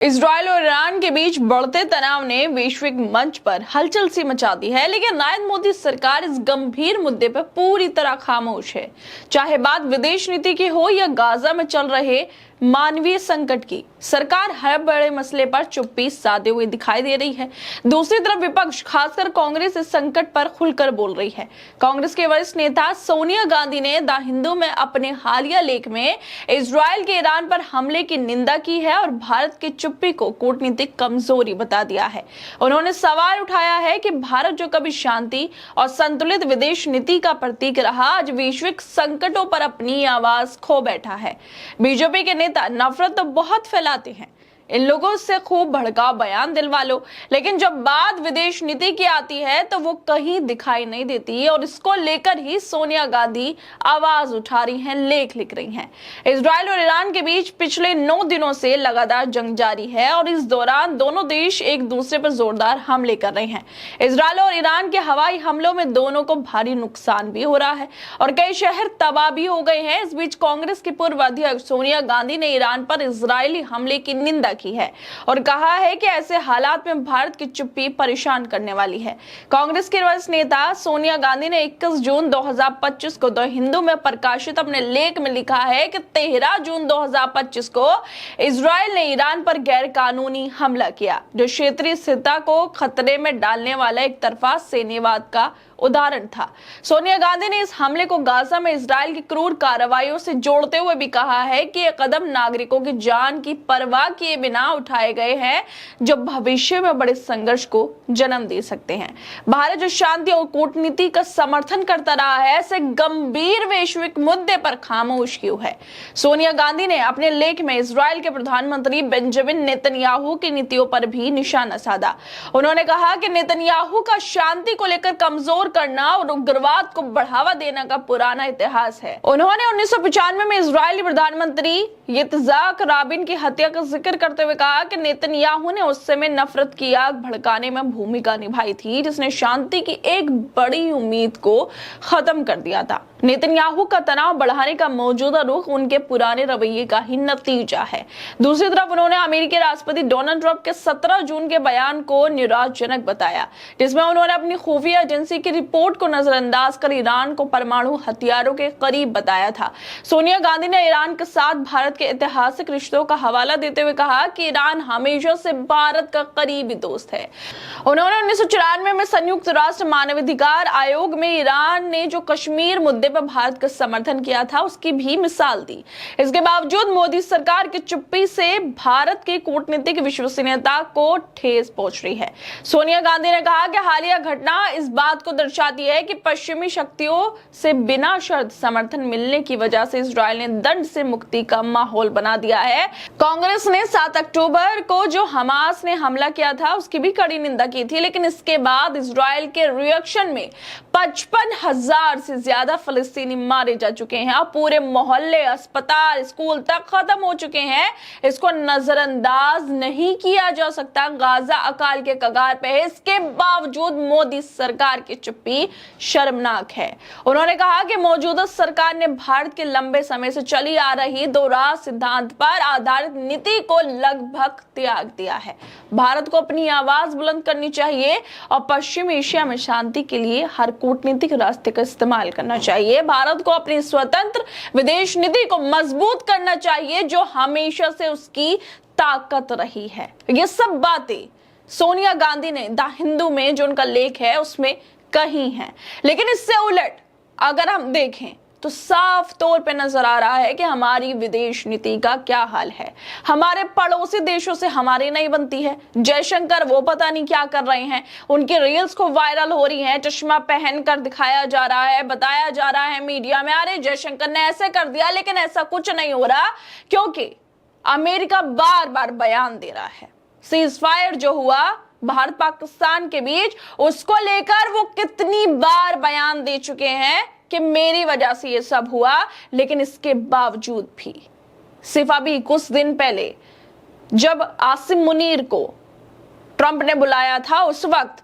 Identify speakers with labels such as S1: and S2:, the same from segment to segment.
S1: Israel और Iran के बीच बढ़ते तनाव ने वैश्विक मंच पर हलचल सी मचा दी है, लेकिन नरेंद्र मोदी सरकार इस गंभीर मुद्दे पर पूरी तरह खामोश है। चाहे बात विदेश नीति की हो या गाजा में चल रहे मानवीय संकट की, सरकार हर बड़े मसले पर चुप्पी साधे हुए दिखाई दे रही है। दूसरी तरफ विपक्ष, खासकर कांग्रेस, इस संकट पर खुलकर बोल रही है। कांग्रेस के वरिष्ठ नेता सोनिया गांधी ने द हिंदू में अपने हालिया लेख में इजरायल के ईरान पर हमले की निंदा की है और भारत की चुप्पी को कूटनीतिक कमजोरी बता दिया है। उन्होंने सवाल उठाया है कि भारत, जो कभी शांति और संतुलित विदेश नीति का प्रतीक रहा, आज वैश्विक संकटों पर अपनी आवाज खो बैठा है। बीजेपी के नफरत तो बहुत फैलाते हैं, इन लोगों से खूब भड़काऊ बयान दिलवा लो, लेकिन जब बात विदेश नीति की आती है तो वो कहीं दिखाई नहीं देती और इसको लेकर ही सोनिया गांधी आवाज उठा रही हैं, लेख लिख रही हैं। इजरायल और ईरान के बीच पिछले 9 दिनों से लगातार जंग जारी है और इस दौरान दोनों देश एक दूसरे पर जोरदार हमले कर रहे हैं। इजरायल और ईरान के हवाई हमलों में दोनों को भारी नुकसान भी हो रहा है और कई शहर तबाह भी हो गए हैं। इस बीच कांग्रेस की पूर्व अध्यक्ष सोनिया गांधी ने ईरान पर इजरायली हमले की निंदा की है और कहा है कि ऐसे हालात में भारत की चुप्पी परेशान करने वाली है। कांग्रेस के वरिष्ठ नेता सोनिया गांधी ने 21 जून 2025 को द हिंदू में प्रकाशित अपने लेख में लिखा है कि 13 जून 2025 को इजरायल ने ईरान पर गैर कानूनी हमला किया, जो क्षेत्रीय स्थिरता को खतरे में डालने वाला एक तरफा सेनावाद का उदाहरण था। सोनिया गांधी ने इस हमले को गाजा में इजरायल की क्रूर कार्रवाइयों से जोड़ते हुए भी कहा है कि ये कदम नागरिकों की जान की परवाह किए बिना उठाए गए हैं, जो भविष्य में बड़े संघर्ष को जन्म दे सकते हैं। भारत, जो शांति और कूटनीति का समर्थन करता रहा है, ऐसे गंभीर वैश्विक मुद्दे पर खामोश क्यों है? सोनिया गांधी ने अपने लेख में इजरायल के प्रधानमंत्री बेंजामिन नेतन्याहू की नीतियों पर भी निशाना साधा। उन्होंने कहा कि नेतन्याहू का शांति को लेकर कमजोर करना और उग्रवाद को बढ़ावा देने का पुराना इतिहास है। उन्होंने 1995 में इजरायली प्रधानमंत्री यित्ज़हाक राबिन की हत्या का जिक्र करते हुए कहा कि नेतन्याहू ने उस समय नफरत की आग भड़काने में भूमिका निभाई थी, जिसने शांति की एक बड़ी उम्मीद को खत्म कर दिया था। नेतन्याहू का तनाव बढ़ाने का मौजूदा रुख उनके पुराने रवैये का ही नतीजा है। दूसरी तरफ उन्होंने अमेरिकी राष्ट्रपति डोनाल्ड ट्रंप के 17 जून के बयान को निराशाजनक बताया, जिसमें उन्होंने अपनी खुफिया एजेंसी की रिपोर्ट को नजरअंदाज कर ईरान को परमाणु हथियारों के करीब बताया था। सोनिया गांधी ने ईरान के साथ भारत के ऐतिहासिक रिश्तों का हवाला देते हुए कहा कि ईरान हमेशा से भारत का करीबी दोस्त है। उन्होंने 1994 में संयुक्त राष्ट्र मानवाधिकार आयोग में ईरान ने जो कश्मीर मुद्दे पर भारत का समर्थन किया था, उसकी भी मिसाल दी। इसके बावजूद मोदी सरकार की चुप्पी से भारत की कूटनीतिक विश्वसनीयता को ठेस पहुंच रही है। सोनिया गांधी ने कहा कि हालिया घटना इस बात को दर्शाती है कि पश्चिमी शक्तियों से बिना शर्त समर्थन मिलने की वजह से इजरायल ने दंड से मुक्ति का माहौल बना दिया है। कांग्रेस ने 7 अक्टूबर को जो हमास ने हमला किया था, उसकी भी कड़ी निंदा की थी, लेकिन इसके बाद इजरायल के रिएक्शन में 55,000 से ज्यादा फिलिस्तीनी मारे जा चुके हैं और पूरे मोहल्ले, अस्पताल, स्कूल तक खत्म हो चुके हैं। इसको नजरअंदाज नहीं किया जा सकता। गाजा अकाल के कगार पे है, इसके बावजूद मोदी सरकार की चुप्पी शर्मनाक है। उन्होंने कहा कि मौजूदा सरकार ने भारत के लंबे समय से चली आ रही दो राह सिद्धांत पर आधारित नीति को लगभग त्याग दिया है। भारत को अपनी आवाज बुलंद करनी चाहिए और पश्चिम एशिया में शांति के लिए हर कूटनीतिक रास्ते का इस्तेमाल करना चाहिए। भारत को अपनी स्वतंत्र विदेश नीति को मजबूत करना चाहिए, जो हमेशा से उसकी ताकत रही है। ये सब बातें सोनिया गांधी ने द हिंदू में जो उनका लेख है उसमें कही हैं, लेकिन इससे उलट अगर हम देखें तो साफ तौर पे नजर आ रहा है कि हमारी विदेश नीति का क्या हाल है। हमारे पड़ोसी देशों से हमारी नहीं बनती है। जयशंकर वो पता नहीं क्या कर रहे हैं, उनकी रील्स को वायरल हो रही हैं, चश्मा पहनकर दिखाया जा रहा है, बताया जा रहा है मीडिया में, अरे जयशंकर ने ऐसे कर दिया, लेकिन ऐसा कुछ नहीं हो रहा क्योंकि अमेरिका बार बार बयान दे रहा है। सीज फायर जो हुआ भारत पाकिस्तान के बीच, उसको लेकर वो कितनी बार बयान दे चुके हैं कि मेरी वजह से ये सब हुआ, लेकिन इसके बावजूद भी सिर्फ अभी कुछ दिन पहले जब आसिम मुनीर को ट्रंप ने बुलाया था, उस वक्त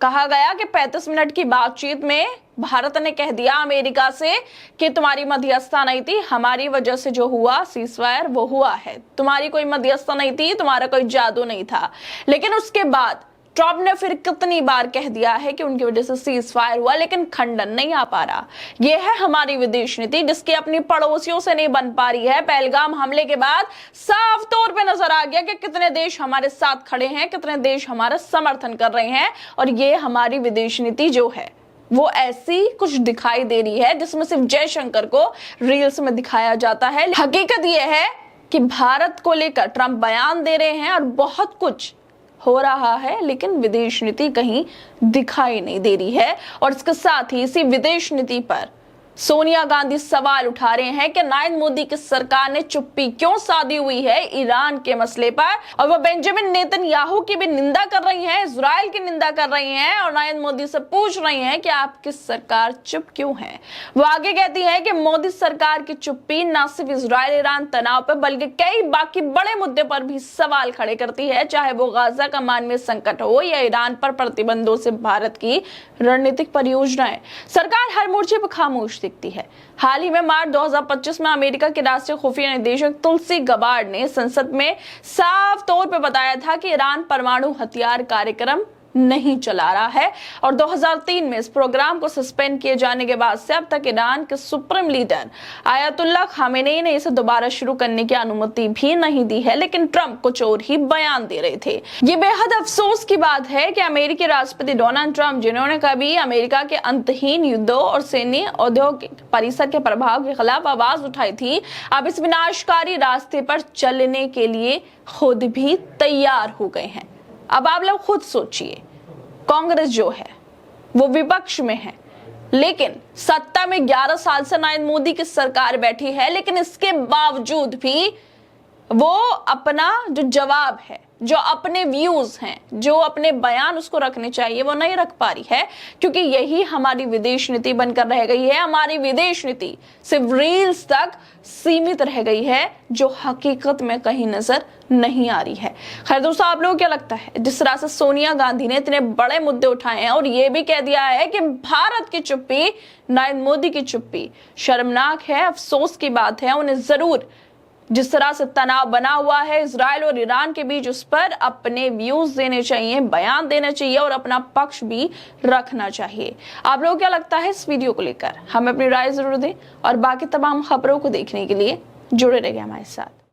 S1: कहा गया कि 35 मिनट की बातचीत में भारत ने कह दिया अमेरिका से कि तुम्हारी मध्यस्थता नहीं थी, हमारी वजह से जो हुआ सीजफायर वो हुआ है, तुम्हारी कोई मध्यस्थता नहीं थी, तुम्हारा कोई जादू नहीं था। लेकिन उसके बाद ट्रंप ने फिर कितनी बार कह दिया है कि उनकी वजह से सीज फायर हुआ, लेकिन खंडन नहीं आ पा रहा। यह है हमारी विदेश नीति, जिसकी अपनी पड़ोसियों से नहीं बन पा रही है। पहलगाम हमले के बाद साफ तौर पे नजर आ गया कि कितने देश हमारे साथ खड़े हैं, कितने देश हमारा समर्थन कर रहे हैं, और ये हमारी विदेश नीति जो है वो ऐसी कुछ दिखाई दे रही है जिसमें सिर्फ जयशंकर को रील्स में दिखाया जाता है। हकीकत यह है कि भारत को लेकर ट्रंप बयान दे रहे हैं और बहुत कुछ हो रहा है, लेकिन विदेश नीति कहीं दिखाई नहीं दे रही है। और इसके साथ ही इसी विदेश नीति पर सोनिया गांधी सवाल उठा रहे हैं कि नरेंद्र मोदी की सरकार ने चुप्पी क्यों साधी हुई है ईरान के मसले पर, और वो बेंजामिन नेतन्याहू की भी निंदा कर रही हैं, इजराइल की निंदा कर रही हैं, और नरेंद्र मोदी से पूछ रही हैं कि आपकी सरकार चुप क्यों है। वो आगे कहती है कि मोदी सरकार की चुप्पी न सिर्फ इजराइल ईरान तनाव पर बल्कि कई बाकी बड़े मुद्दे पर भी सवाल खड़े करती है, चाहे वो गाजा का मानवीय संकट हो या ईरान पर प्रतिबंधों से भारत की रणनीतिक परियोजनाएं। सरकार हर मोर्चे पर खामोश दिखती है। हाल ही में मार्च 2025 में अमेरिका के राष्ट्रीय खुफिया निदेशक तुलसी गबार्ड ने संसद में साफ तौर पर बताया था कि ईरान परमाणु हथियार कार्यक्रम नहीं चला रहा है, और 2003 में इस प्रोग्राम को सस्पेंड किए जाने के बाद से अब तक ईरान के सुप्रीम लीडर आयतुल्लाह खामेनेई ने इसे दोबारा शुरू करने की अनुमति भी नहीं दी है। लेकिन ट्रंप कुछ और ही बयान दे रहे थे। ये बेहद अफसोस की बात है कि अमेरिकी राष्ट्रपति डोनाल्ड ट्रंप, जिन्होंने कभी अमेरिका के अंतहीन युद्धों और सैन्य औद्योगिक परिसर के प्रभाव के खिलाफ आवाज उठाई थी, अब इस विनाशकारी रास्ते पर चलने के लिए खुद भी तैयार हो गए हैं। अब आप लोग खुद सोचिए, कांग्रेस जो है वो विपक्ष में है, लेकिन सत्ता में 11 साल से नरेंद्र मोदी की सरकार बैठी है, लेकिन इसके बावजूद भी वो अपना जो जवाब है, जो अपने व्यूज हैं, जो अपने बयान उसको रखने चाहिए, वो नहीं रख पा रही है, क्योंकि यही हमारी विदेश नीति बनकर रह गई है। हमारी विदेश नीति सिर्फ रील्स तक सीमित रह गई है, जो हकीकत में कहीं नजर नहीं आ रही है। खैर दोस्तों, आप लोगों को क्या लगता है, जिस तरह से सोनिया गांधी ने इतने बड़े मुद्दे उठाए हैं और ये भी कह दिया है कि भारत की चुप्पी, नरेंद्र मोदी की चुप्पी शर्मनाक है, अफसोस की बात है। उन्हें जरूर जिस तरह से तनाव बना हुआ है इजराइल और ईरान के बीच, उस पर अपने व्यूज देने चाहिए, बयान देने चाहिए और अपना पक्ष भी रखना चाहिए। आप लोगों को क्या लगता है इस वीडियो को लेकर? हमें अपनी राय जरूर दें और बाकी तमाम खबरों को देखने के लिए जुड़े रहिए हमारे साथ।